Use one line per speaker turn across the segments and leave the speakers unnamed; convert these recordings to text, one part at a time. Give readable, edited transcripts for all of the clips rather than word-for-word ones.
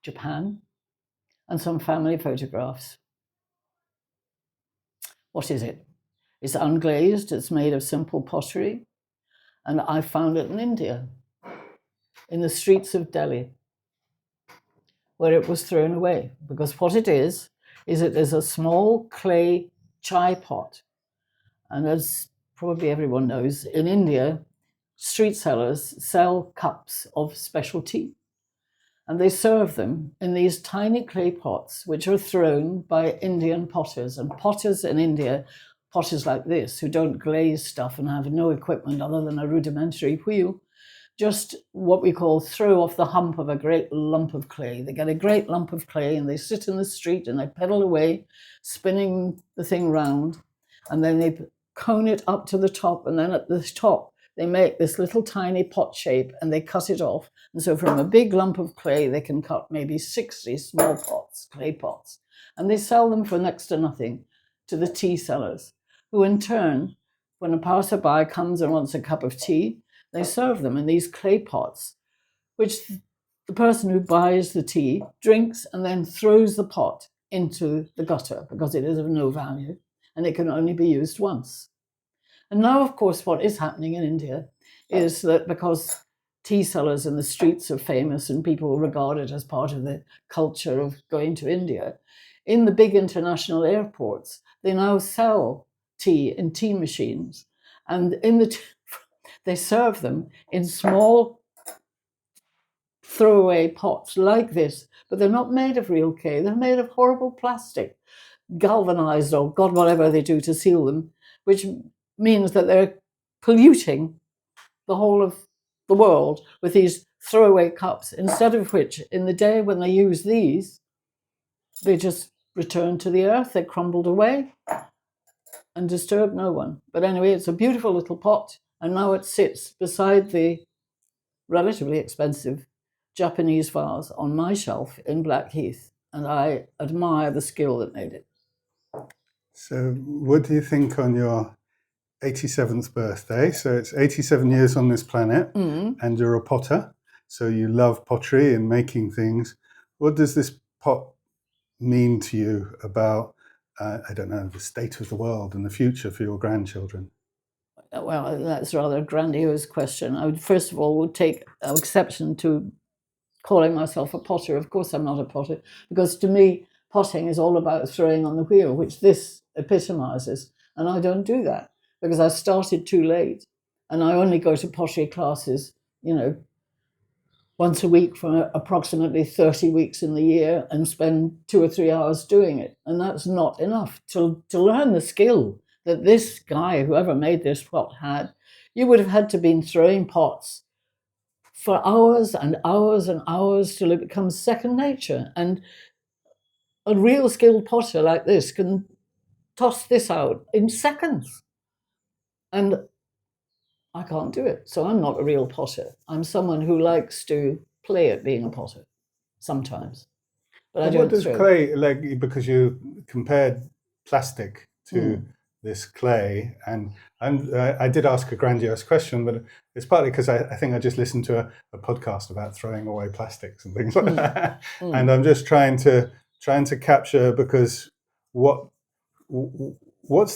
Japan, and some family photographs. What is it? It's unglazed, it's made of simple pottery, and I found it in India, in the streets of Delhi, where it was thrown away. Because what it is it is a small clay chai pot. And as probably everyone knows, in India, street sellers sell cups of special tea. And they serve them in these tiny clay pots, which are thrown by Indian potters. And potters in India, potters like this, who don't glaze stuff and have no equipment other than a rudimentary wheel, just what we call throw off the hump of a great lump of clay. They get a great lump of clay and they sit in the street and they pedal away, spinning the thing round, and then they cone it up to the top, and then at the top they make this little tiny pot shape and they cut it off. And so from a big lump of clay, they can cut maybe 60 small pots, clay pots, and they sell them for next to nothing to the tea sellers, who in turn, when a passerby comes and wants a cup of tea, they serve them in these clay pots, which the person who buys the tea drinks and then throws the pot into the gutter because it is of no value and it can only be used once. And now, of course, what is happening in India is that because tea sellers in the streets are famous and people regard it as part of the culture of going to India, in the big international airports, they now sell tea in tea machines. And they serve them in small throwaway pots like this, but they're not made of real clay. They're made of horrible plastic, galvanized or God, whatever they do to seal them, which means that they're polluting the whole of the world with these throwaway cups, instead of which, in the day when they use these, they just return to the earth, they crumbled away and disturb no one. But anyway, it's a beautiful little pot, and now it sits beside the relatively expensive Japanese vase on my shelf in Blackheath, and I admire the skill that made it.
So what do you think on your 87th birthday? So it's 87 years on this planet, and you're a potter, so you love pottery and making things. What does this pot mean to you about, I don't know, the state of the world and the future for your grandchildren?
Well, that's a rather grandiose question. I would, first of all, would take exception to calling myself a potter. Of course I'm not a potter, because to me, potting is all about throwing on the wheel, which this epitomizes. And I don't do that because I started too late. And I only go to pottery classes, once a week for approximately 30 weeks in the year and spend 2 or 3 hours doing it. And that's not enough. To learn the skill that this guy, whoever made this pot, had, you would have had to been throwing pots for hours and hours and hours till it becomes second nature. And a real skilled potter like this can toss this out in seconds. And I can't do it. So I'm not a real potter. I'm someone who likes to play at being a potter sometimes. But I don't
What does
throw.
clay, like, because you compared plastic to this clay, and I did ask a grandiose question, but it's partly because I think I just listened to a podcast about throwing away plastics and things like that, and I'm just trying to capture, because what's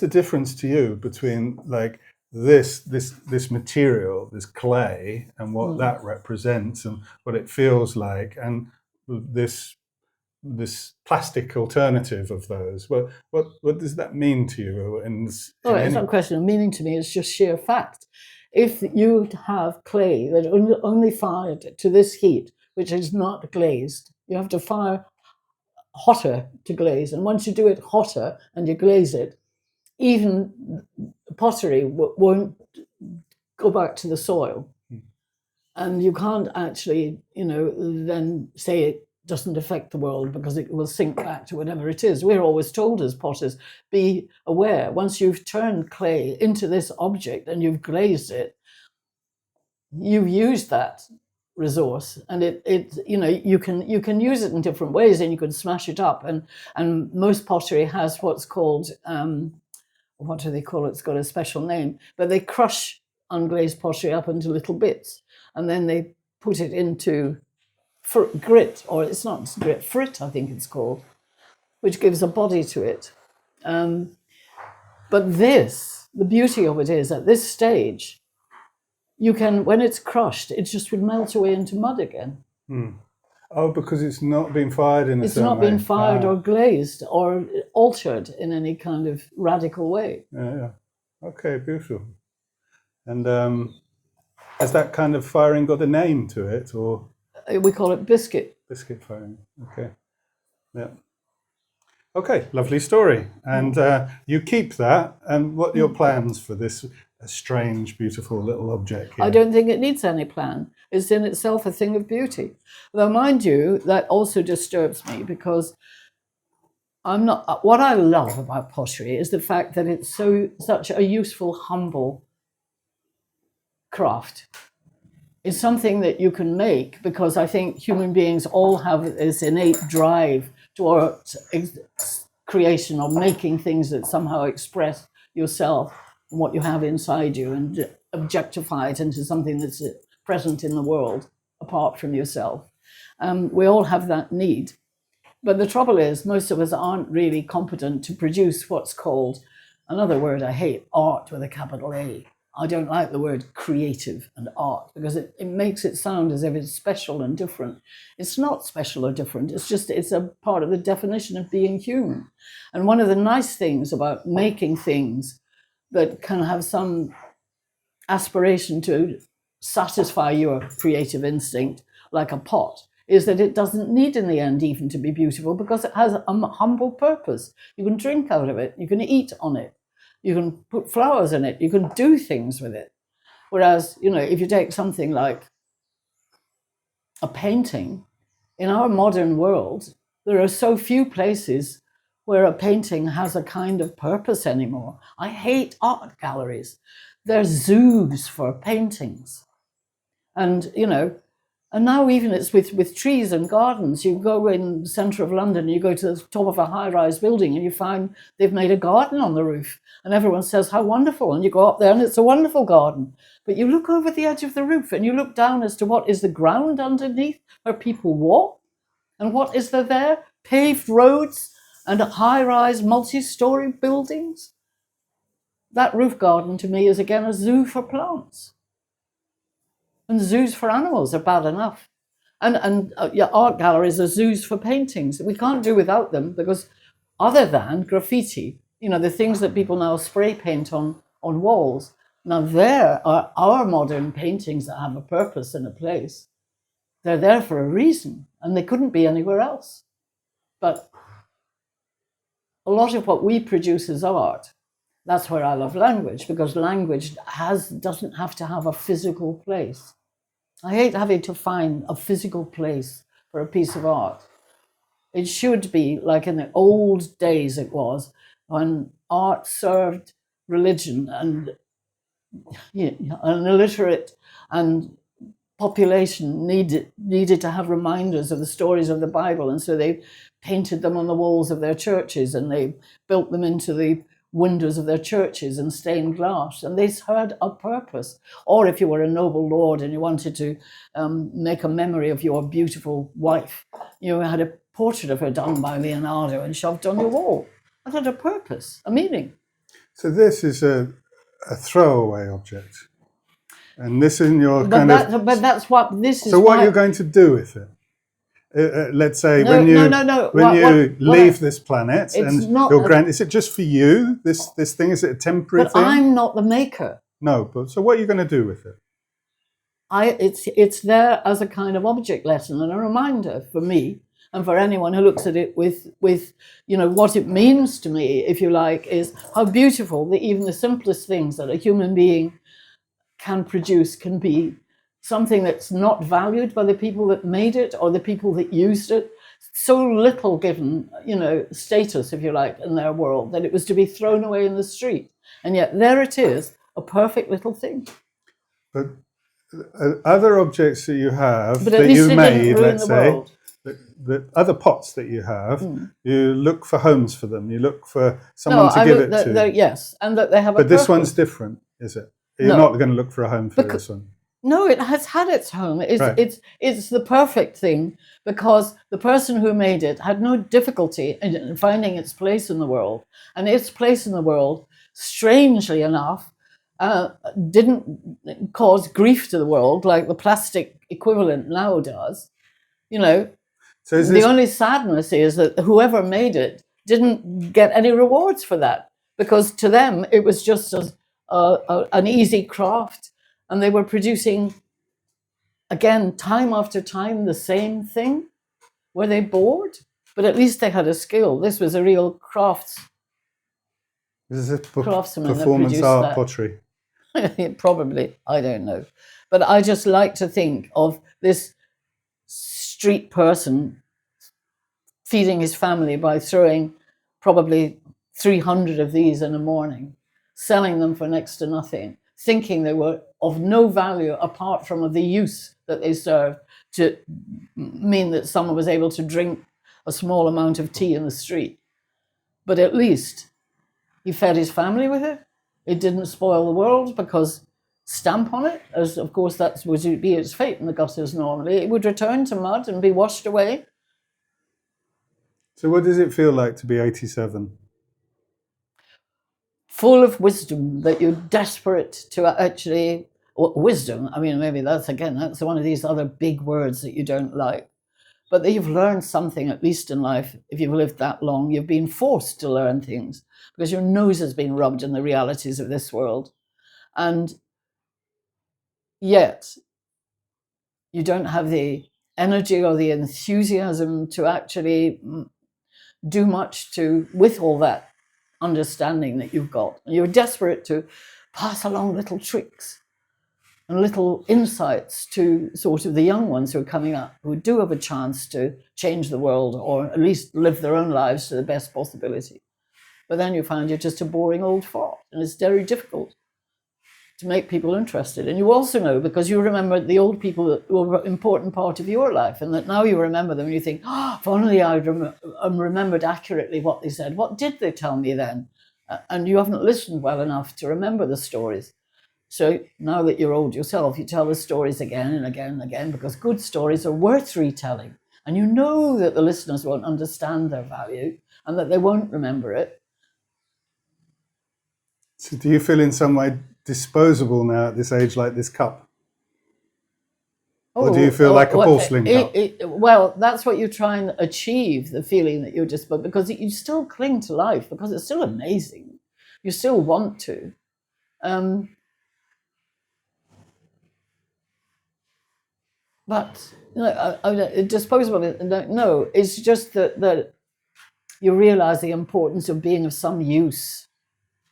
the difference to you between like this material, this clay, and what that represents and what it feels like, and this plastic alternative of those? What does that mean to you?
It's not a question of meaning to me, it's just sheer fact. If you have clay that only fired to this heat, which is not glazed, you have to fire hotter to glaze. And once you do it hotter and you glaze it, even pottery won't go back to the soil. And you can't actually, then say it doesn't affect the world because it will sink back to whatever it is. We're always told as potters, be aware, once you've turned clay into this object and you've glazed it, you've used that resource, and you can use it in different ways, and you can smash it up, and most pottery has what's called what do they call it? It's got a special name, but they crush unglazed pottery up into little bits, and then they put it into grit, or it's not grit, frit, I think it's called, which gives a body to it. But the beauty of it is, at this stage, you can, when it's crushed, it just would melt away into mud again.
Oh, because it's not been fired in a
It's
certain
not
way.
been fired or glazed or altered in any kind of radical way.
Yeah. Okay, beautiful. And has that kind of firing got a name to it, or?
We call it biscuit.
Biscuit firing. Okay. Yeah. Okay, lovely story. And you keep that. And what are your plans for this strange, beautiful little object here?
I don't think it needs any plan. It's in itself a thing of beauty. Though, mind you, that also disturbs me, because I'm not. What I love about pottery is the fact that it's such a useful, humble craft. It's something that you can make, because I think human beings all have this innate drive towards creation, or making things that somehow express yourself and what you have inside you, and objectify it into something that's present in the world apart from yourself. We all have that need. But the trouble is, most of us aren't really competent to produce what's called, another word I hate, art with a capital A. I don't like the word creative and art, because it makes it sound as if it's special and different. It's not special or different. It's a part of the definition of being human. And one of the nice things about making things that can have some aspiration to satisfy your creative instinct, like a pot, is that it doesn't need in the end even to be beautiful, because it has a humble purpose. You can drink out of it, you can eat on it, you can put flowers in it, you can do things with it. Whereas, if you take something like a painting, in our modern world, there are so few places where a painting has a kind of purpose anymore. I hate art galleries. They're zoos for paintings. And, and now even it's with trees and gardens. You go in the centre of London, you go to the top of a high-rise building, and you find they've made a garden on the roof. And everyone says, how wonderful. And you go up there and it's a wonderful garden. But you look over the edge of the roof and you look down as to what is the ground underneath where people walk. And what is there? Paved roads and high-rise multi-story buildings. That roof garden to me is again a zoo for plants. And zoos for animals are bad enough. And art galleries are zoos for paintings. We can't do without them, because other than graffiti, the things that people now spray paint on walls, now there are our modern paintings that have a purpose and a place. They're there for a reason, and they couldn't be anywhere else. But a lot of what we produce is art. That's where I love language, because language doesn't have to have a physical place. I hate having to find a physical place for a piece of art. It should be like in the old days it was, when art served religion, and an illiterate and population needed to have reminders of the stories of the Bible, and so they painted them on the walls of their churches, and they built them into the windows of their churches and stained glass, and they had a purpose. Or if you were a noble lord and you wanted to make a memory of your beautiful wife, you had a portrait of her done by Leonardo and shoved on your wall. That had a purpose, a meaning.
So this is a throwaway object, and this is in your
But that's what this is.
So what are you going to do with it? Let's say when you leave this planet, and is it just for you? This thing, is it a temporary thing?
But I'm not the maker.
No, but so what are you going to do with it?
It's there as a kind of object lesson and a reminder for me, and for anyone who looks at it with what it means to me, if you like, is how beautiful even the simplest things that a human being can produce can be. Something that's not valued by the people that made it or the people that used it. So little given, status, if you like, in their world, that it was to be thrown away in the street. And yet there it is, a perfect little thing.
But other objects that you have that you made, let's say, the other pots that you have, you look for homes for them. You look for someone to give it to.
Yes, and that they have a
purpose. But this
purpose.
one's different, is it? You're not going to look for a home for this one.
No, it has had its home.
Right.
It's the perfect thing because the person who made it had no difficulty in finding its place in the world, and its place in the world, strangely enough, didn't cause grief to the world like the plastic equivalent now does. You know,
So is
the
this
only sadness is that whoever made it didn't get any rewards for that, because to them it was just an easy craft, and they were producing, again, time after time, the same thing. Were they bored? But at least they had a skill. This was a real craftsman that
performance
produced
art
that.
pottery?
Probably, I don't know. But I just like to think of this street person feeding his family by throwing probably 300 of these in a morning, selling them for next to nothing, thinking they were of no value apart from the use that they served to mean that someone was able to drink a small amount of tea in the street. But at least he fed his family with it. It didn't spoil the world, because stamp on it, as of course that would be its fate in the gutters normally, it would return to mud and be washed away.
So what does it feel like to be 87?
Full of wisdom, that you're desperate to actually, wisdom, I mean, maybe that's one of these other big words that you don't like, but that you've learned something, at least in life. If you've lived that long, you've been forced to learn things because your nose has been rubbed in the realities of this world. And yet you don't have the energy or the enthusiasm to actually do much with all that understanding that you've got. And you're desperate to pass along little tricks and little insights to sort of the young ones who are coming up, who do have a chance to change the world, or at least live their own lives to the best possibility. But then you find you're just a boring old fart, and it's very difficult to make people interested. And you also know, because you remember the old people that were an important part of your life, and that now you remember them and you think, oh, if only I'd remembered accurately what they said. What did they tell me then? And you haven't listened well enough to remember the stories. So now that you're old yourself, you tell the stories again and again and again, because good stories are worth retelling. And you know that the listeners won't understand their value and that they won't remember it.
So do you feel in some way disposable now at this age, like this cup? Or do you feel like a porcelain cup?
Well, that's what you try and achieve, the feeling that you're disposable, because you still cling to life, because it's still amazing. You still want to. But disposable, no, it's just that you realize the importance of being of some use,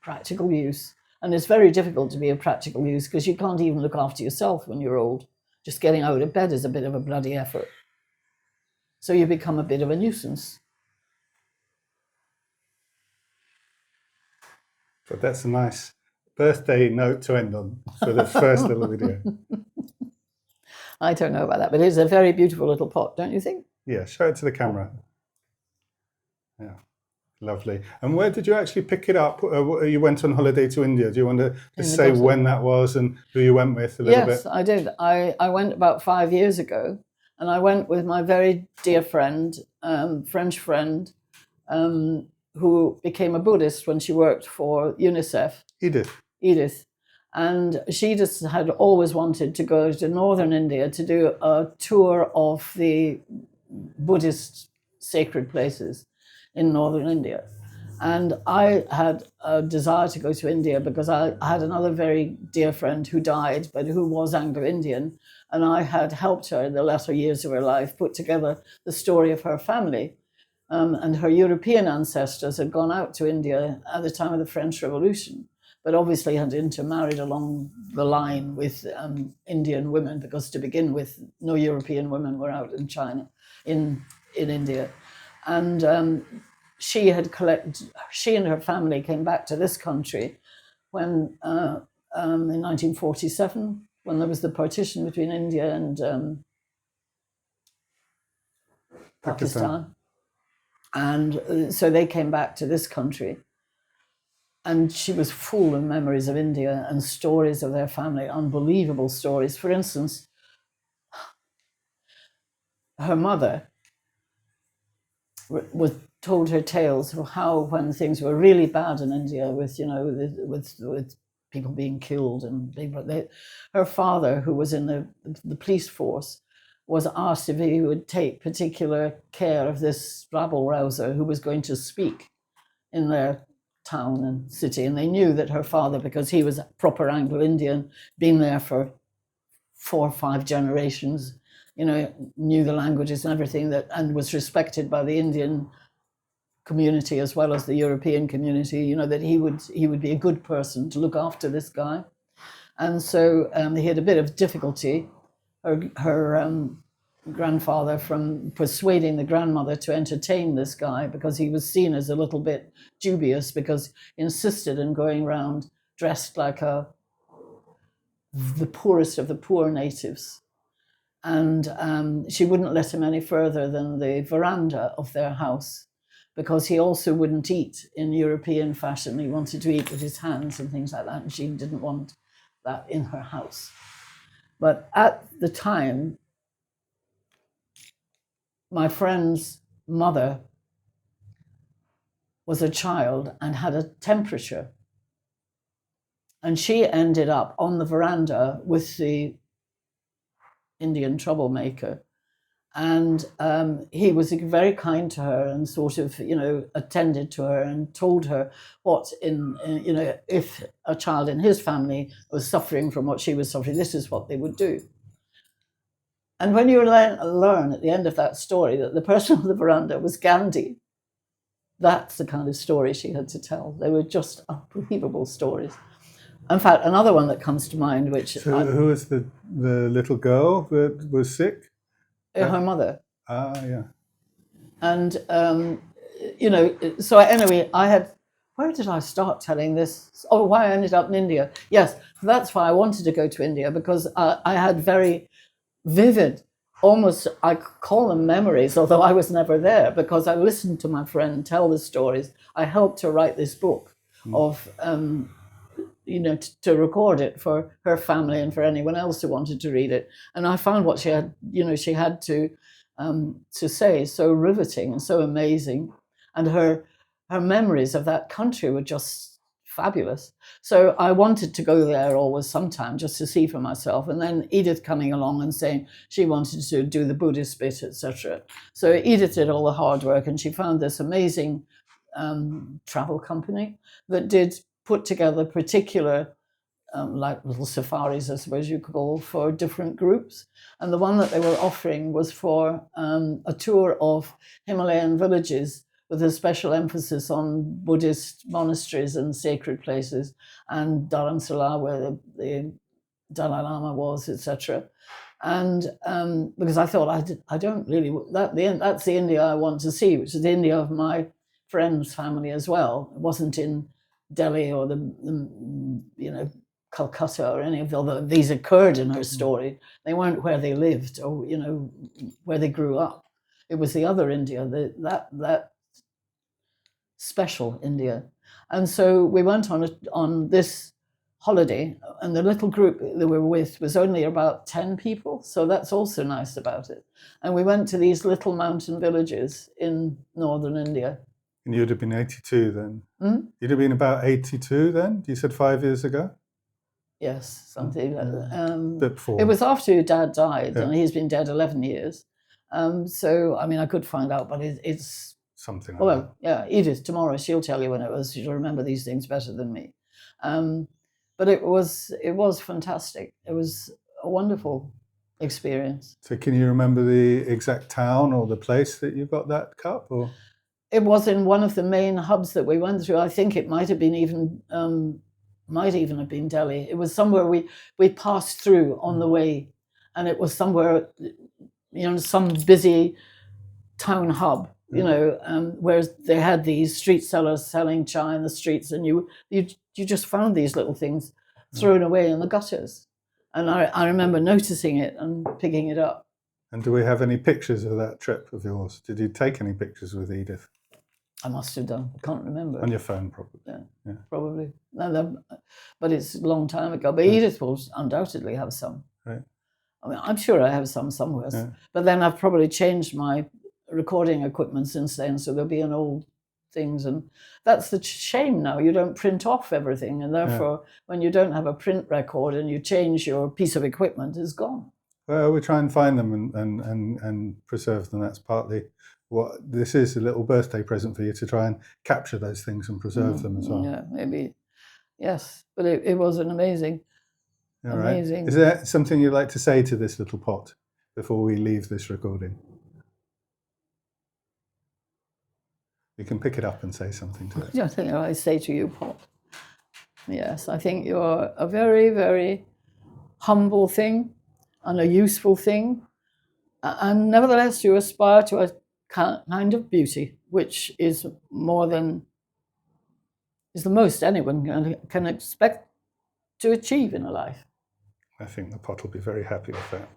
practical use. And it's very difficult to be of practical use because you can't even look after yourself when you're old. Just getting out of bed is a bit of a bloody effort. So you become a bit of a nuisance.
But that's a nice birthday note to end on for the first little video.
I don't know about that, but it's a very beautiful little pot, don't you think?
Yeah, show it to the camera. Yeah, lovely. And where did you actually pick it up? You went on holiday to India. Do you want to say when that was and who you went with a little bit?
Yes, I did. I went about 5 years ago, and I went with my very dear friend, French friend, who became a Buddhist when she worked for UNICEF. Edith. And she just had always wanted to go to northern India to do a tour of the Buddhist sacred places in northern India. And I had a desire to go to India because I had another very dear friend who died, but who was Anglo-Indian. And I had helped her in the latter years of her life put together the story of her family. And her European ancestors had gone out to India at the time of the French Revolution, but obviously had intermarried along the line with Indian women, because to begin with, no European women were out in China, in India. And she and her family came back to this country when, in 1947, when there was the partition between India and Pakistan. And so they came back to this country. and she was full of memories of India and stories of their family, unbelievable stories. For instance, her mother was told her tales of how, when things were really bad in India, with with people being killed and her father, who was in the police force, was asked if he would take particular care of this rabble rouser who was going to speak in their town and city. And they knew that her father, because he was a proper Anglo-Indian, been there for 4 or 5 generations, knew the languages and everything, and was respected by the Indian community as well as the European community, that he would be a good person to look after this guy. And so he had a bit of difficulty, her grandfather, from persuading the grandmother to entertain this guy, because he was seen as a little bit dubious, because he insisted in going around dressed like the poorest of the poor natives. And she wouldn't let him any further than the veranda of their house, because he also wouldn't eat in European fashion. He wanted to eat with his hands and things like that, and she didn't want that in her house. But at the time, my friend's mother was a child and had a temperature. And she ended up on the veranda with the Indian troublemaker. And he was very kind to her and sort of, attended to her and told her what, if a child in his family was suffering from what she was suffering, this is what they would do. And when you learn at the end of that story that the person on the veranda was Gandhi, that's the kind of story she had to tell. They were just unbelievable stories. In fact, another one that comes to mind, which...
So who was the little girl that was sick?
Her mother.
Ah, yeah.
And, so anyway, where did I start telling this? Oh, why I ended up in India. Yes, that's why I wanted to go to India, because I had very vivid, almost, I call them memories, although I was never there, because I listened to my friend tell the stories. I helped her write this book of... to record it for her family and for anyone else who wanted to read it. And I found what she had, she had to say so riveting and so amazing. And her memories of that country were just fabulous. So I wanted to go there always sometime just to see for myself. And then Edith coming along and saying she wanted to do the Buddhist bit, etc. So Edith did all the hard work, and she found this amazing travel company that did put together particular, like little safaris, I suppose you could call, for different groups. And the one that they were offering was for a tour of Himalayan villages with a special emphasis on Buddhist monasteries and sacred places, and Dharamsala, where the Dalai Lama was, etc. And because I thought, I don't really, that's the India I want to see, which is the India of my friend's family as well. It wasn't in Delhi or the Calcutta or any of the other. These occurred in her story. They weren't where they lived or where they grew up. It was the other India, that special India. And so we went on this holiday, and the little group that we were with was only about 10 people. So that's also nice about it. And we went to these little mountain villages in northern India.
And you'd have been 82 then? You'd have been about 82 then? You said 5 years ago?
Yes, something like that.
Bit before.
It was after your dad died, and he's been dead 11 years. So, I mean, I could find out, but it's...
Something like that.
Yeah, Edith, tomorrow, she'll tell you when it was. She'll remember these things better than me. But it was fantastic. It was a wonderful experience.
So can you remember the exact town or the place that you got that cup? Or
it was in one of the main hubs that we went through. I think it might have been even have been Delhi. It was somewhere we passed through on the way, and it was somewhere, some busy town hub, where they had these street sellers selling chai in the streets, and you just found these little things thrown away in the gutters. And I remember noticing it and picking it up.
And do we have any pictures of that trip of yours? Did you take any pictures with Edith?
I must have done. I can't remember.
On your phone, probably.
Yeah. Probably. But it's a long time ago. But Edith will undoubtedly have some.
Right.
I mean, I'm sure I have some somewhere.
Yeah.
But then I've probably changed my recording equipment since then, so there'll be an old things. And that's the shame now. You don't print off everything. And therefore, when you don't have a print record and you change your piece of equipment, it's gone.
Well, we try and find them and preserve them. That's partly what this is, a little birthday present for you, to try and capture those things and preserve them as well.
Yeah, maybe. Yes, but it was an amazing. Amazing.
Right. Is there something you'd like to say to this little pot before we leave this recording? You can pick it up and say something to it.
I think I say to you, Pot. Yes, I think you're a very, very humble thing and a useful thing. And nevertheless, you aspire to a kind of beauty, which is the most anyone can expect to achieve in a life.
I think the pot will be very happy with that.